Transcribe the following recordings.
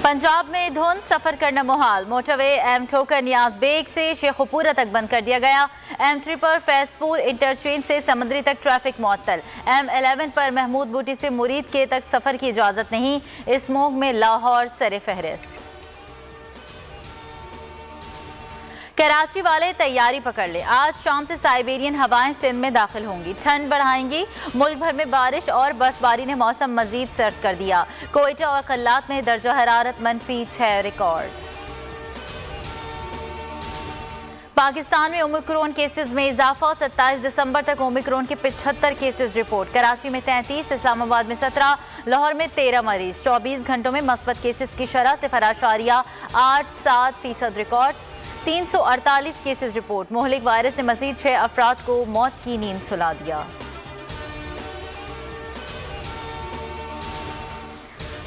पंजाब में धुंध, सफर करना मुहाल। मोटरवे एम ठोकर नियाज बेग से शेखुपुरा तक बंद कर दिया गया। M3 पर फैजपुर इंटरचेंज से समंदरी तक ट्रैफिक मुअत्तल। M11 पर महमूद बूटी से मुरीद के तक सफर की इजाजत नहीं। स्मोग में लाहौर सरे फहरिस्त। कराची वाले तैयारी पकड़ ले, आज शाम से साइबेरियन हवाएं सिंध में दाखिल होंगी, ठंड बढ़ाएंगी। मुल्क भर में बारिश और बर्फबारी ने मौसम मजीद सर्द कर दिया। कोयटा और कल्लात में दर्जा हरारत -6 रिकॉर्ड। पाकिस्तान में ओमिक्रॉन केसेस में इजाफा, 27 दिसंबर तक ओमिक्रॉन के 75 केसेस रिपोर्ट। कराची में 33, इस्लामाबाद में 17, लाहौर में 13 मरीज। 24 घंटों में मस्बत केसेस की शरह 0.87% रिकॉर्ड। 348 cases report. मोहलिक वायरस ने मजीद 6 अफराद को मौत की नींद सुला दिया।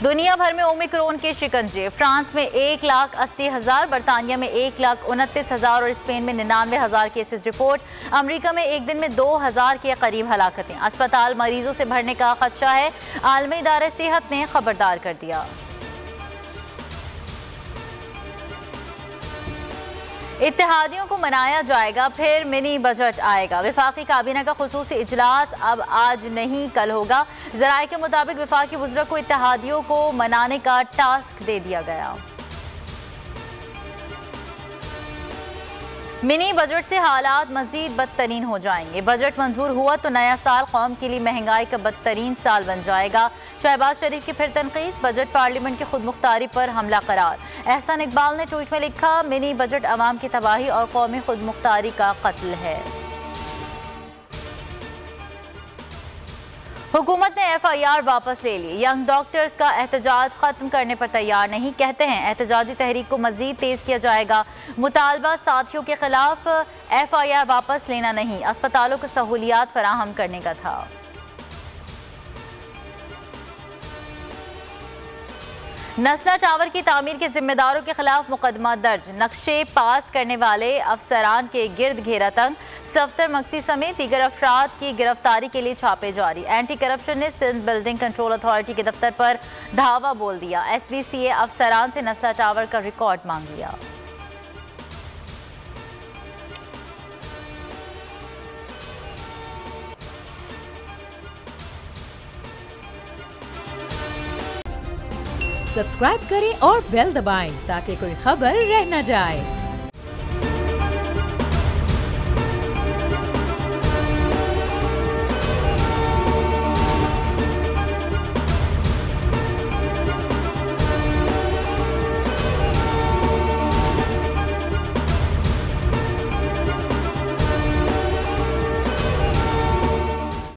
दुनिया भर में ओमिक्रॉन के शिकंजे। फ्रांस में 1,80,000, बरतानिया में 1,29,000 और स्पेन में 99,000 केसेस रिपोर्ट। अमेरिका में एक दिन में 2,000 के करीब हलाकतें। अस्पताल मरीजों से भरने का खदशा है, आलमी इदारे सेहत ने खबरदार कर दिया। इत्तेहादियों को मनाया जाएगा, फिर मिनी बजट आएगा। वफाकी काबीना का खुसूसी इजलास अब आज नहीं कल होगा। ज़राए के मुताबिक वफाकी वज़रा को इत्तेहादियों को मनाने का टास्क दे दिया गया। मिनी बजट से हालात मजीद बदतरीन हो जाएंगे। बजट मंजूर हुआ तो नया साल कौम के लिए महंगाई का बदतरीन साल बन जाएगा। शहबाज शरीफ की फिर तनकीद, बजट पार्लियामेंट की खुद मुख्तारी पर हमला करार। एहसान इकबाल ने ट्वीट में लिखा, मिनी बजट अवाम की तबाही और कौमी खुद मुख्तारी का कत्ल है। हुकूमत ने FIR वापस ले ली। यंग डॉक्टर्स का एहतजाज खत्म करने पर तैयार नहीं, कहते हैं एहतजाजी तहरीक को मजीद तेज किया जाएगा। मुतालबा साथियों के खिलाफ FIR वापस लेना नहीं, अस्पतालों को सहूलियात फराहम करने का था। नस्ला टावर की तामीर के जिम्मेदारों के खिलाफ मुकदमा दर्ज। नक्शे पास करने वाले अफसरान के गिर्द घेरा तंग। सफ्तर मक्सी समेत दीगर अफराद की गिरफ्तारी के लिए छापे जारी। एंटी करप्शन ने सिंध बिल्डिंग कंट्रोल अथॉरिटी के दफ्तर पर धावा बोल दिया। SBCA अफसरान से नस्ला टावर का रिकॉर्ड मांग लिया। सब्सक्राइब करें और बेल दबाएं ताकि कोई खबर रह न जाए।